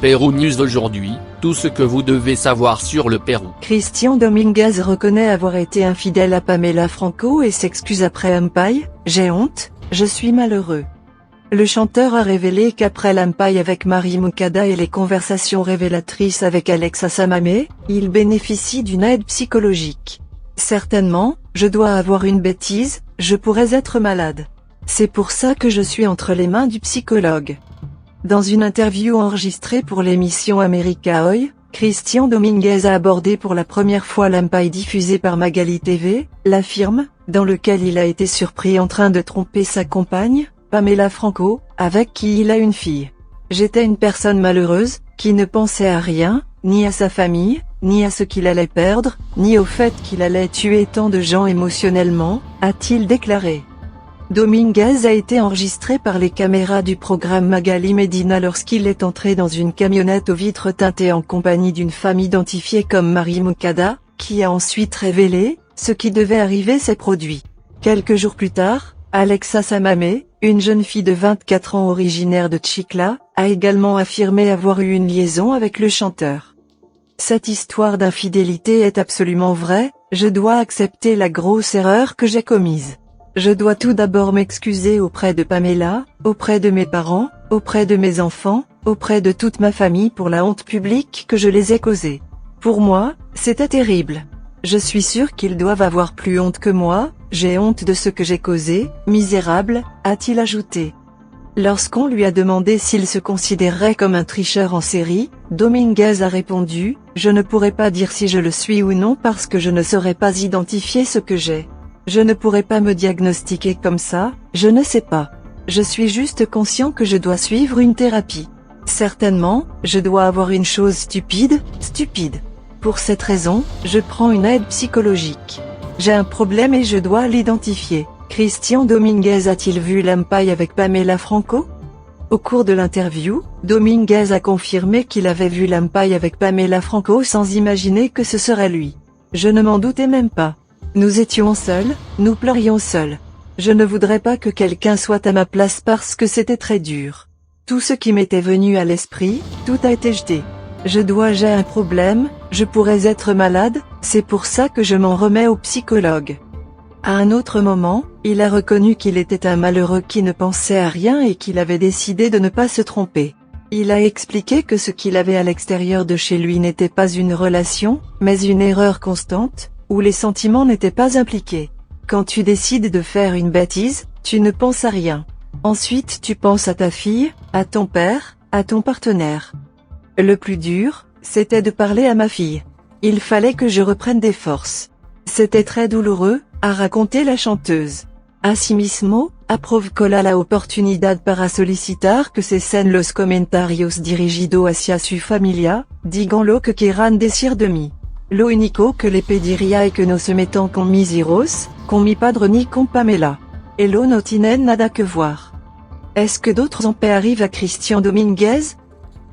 Pérou News aujourd'hui, tout ce que vous devez savoir sur le Pérou. Christian Dominguez reconnaît avoir été infidèle à Pamela Franco et s'excuse après Ampaï. « J'ai honte, je suis malheureux ». Le chanteur a révélé qu'après l'Ampaï avec Mari Moukada et les conversations révélatrices avec Alexa Samamé, il bénéficie d'une aide psychologique. « Certainement, je dois avoir une bêtise, je pourrais être malade. C'est pour ça que je suis entre les mains du psychologue ». Dans une interview enregistrée pour l'émission America Hoy, Christian Dominguez a abordé pour la première fois l'Ampaï diffusé par Magali TV, la firme, dans lequel il a été surpris en train de tromper sa compagne, Pamela Franco, avec qui il a une fille. « J'étais une personne malheureuse, qui ne pensait à rien, ni à sa famille, ni à ce qu'il allait perdre, ni au fait qu'il allait tuer tant de gens émotionnellement », a-t-il déclaré. Dominguez a été enregistré par les caméras du programme Magali Medina lorsqu'il est entré dans une camionnette aux vitres teintées en compagnie d'une femme identifiée comme Mari Moukada, qui a ensuite révélé ce qui devait arriver s'est produit. Quelques jours plus tard, Alexa Samamé, une jeune fille de 24 ans originaire de Chicla, a également affirmé avoir eu une liaison avec le chanteur. Cette histoire d'infidélité est absolument vraie, je dois accepter la grosse erreur que j'ai commise. Je dois tout d'abord m'excuser auprès de Pamela, auprès de mes parents, auprès de mes enfants, auprès de toute ma famille pour la honte publique que je les ai causée. Pour moi, c'était terrible. Je suis sûre qu'ils doivent avoir plus honte que moi, j'ai honte de ce que j'ai causé, misérable, a-t-il ajouté. Lorsqu'on lui a demandé s'il se considérerait comme un tricheur en série, Dominguez a répondu « Je ne pourrais pas dire si je le suis ou non parce que je ne saurais pas identifier ce que j'ai. Je ne pourrais pas me diagnostiquer comme ça, je ne sais pas. Je suis juste conscient que je dois suivre une thérapie. Certainement, je dois avoir une chose stupide. Pour cette raison, je prends une aide psychologique. J'ai un problème et je dois l'identifier. » Christian Dominguez a-t-il vu l'Ampaï avec Pamela Franco? Au cours de l'interview, Dominguez a confirmé qu'il avait vu l'Ampaï avec Pamela Franco sans imaginer que ce serait lui. « Je ne m'en doutais même pas. Nous étions seuls, nous pleurions seuls. Je ne voudrais pas que quelqu'un soit à ma place parce que c'était très dur. Tout ce qui m'était venu à l'esprit, tout a été jeté. J'ai un problème, je pourrais être malade, c'est pour ça que je m'en remets au psychologue. » À un autre moment, il a reconnu qu'il était un malheureux qui ne pensait à rien et qu'il avait décidé de ne pas se tromper. Il a expliqué que ce qu'il avait à l'extérieur de chez lui n'était pas une relation, mais une erreur constante, où les sentiments n'étaient pas impliqués. Quand tu décides de faire une bêtise, tu ne penses à rien. Ensuite tu penses à ta fille, à ton père, à ton partenaire. Le plus dur, c'était de parler à ma fille. Il fallait que je reprenne des forces. C'était très douloureux, a raconté la chanteuse. Asimismo, aprovechó la oportunidad para solicitar que cesen los comentarios dirigidos hacia su familia, digan lo que quieran decir de mí. Lo único que le pediría es que no se metan con mis hijos, con mi padre ni con Pamela. Elo no tienen nada que voir. Est-ce que d'autres Ampaï arrivent à Christian Dominguez?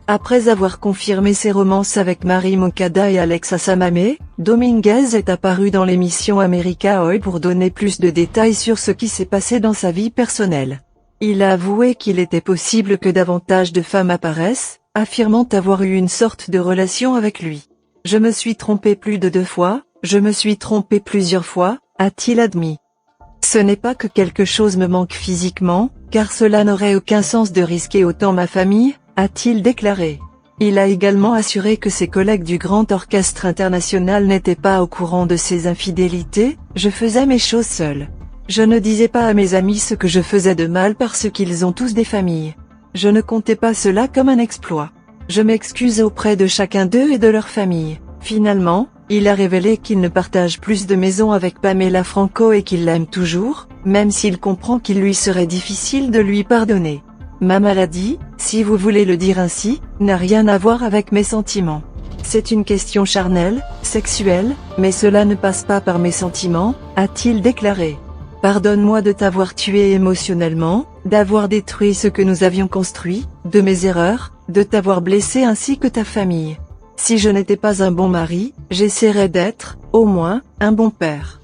Après avoir confirmé ses romances avec Mari Moukada et Alexa Samamé, Dominguez est apparu dans l'émission America Hoy pour donner plus de détails sur ce qui s'est passé dans sa vie personnelle. Il a avoué qu'il était possible que davantage de femmes apparaissent, affirmant avoir eu une sorte de relation avec lui. « Je me suis trompé plus de 2 fois, je me suis trompé plusieurs fois », a-t-il admis. « Ce n'est pas que quelque chose me manque physiquement, car cela n'aurait aucun sens de risquer autant ma famille », a-t-il déclaré. Il a également assuré que ses collègues du Grand Orchestre International n'étaient pas au courant de ses infidélités. « Je faisais mes choses seul. Je ne disais pas à mes amis ce que je faisais de mal parce qu'ils ont tous des familles. Je ne comptais pas cela comme un exploit. Je m'excuse auprès de chacun d'eux et de leur famille. » Finalement, il a révélé qu'il ne partage plus de maison avec Pamela Franco et qu'il l'aime toujours, même s'il comprend qu'il lui serait difficile de lui pardonner. « Ma maladie, si vous voulez le dire ainsi, n'a rien à voir avec mes sentiments. C'est une question charnelle, sexuelle, mais cela ne passe pas par mes sentiments, » a-t-il déclaré. « Pardonne-moi de t'avoir tué émotionnellement, d'avoir détruit ce que nous avions construit, de mes erreurs, de t'avoir blessé ainsi que ta famille. Si je n'étais pas un bon mari, j'essaierais d'être, au moins, un bon père. »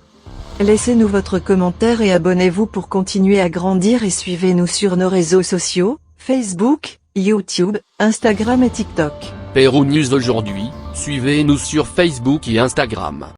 Laissez-nous votre commentaire et abonnez-vous pour continuer à grandir et suivez-nous sur nos réseaux sociaux, Facebook, YouTube, Instagram et TikTok. Pérou News aujourd'hui, suivez-nous sur Facebook et Instagram.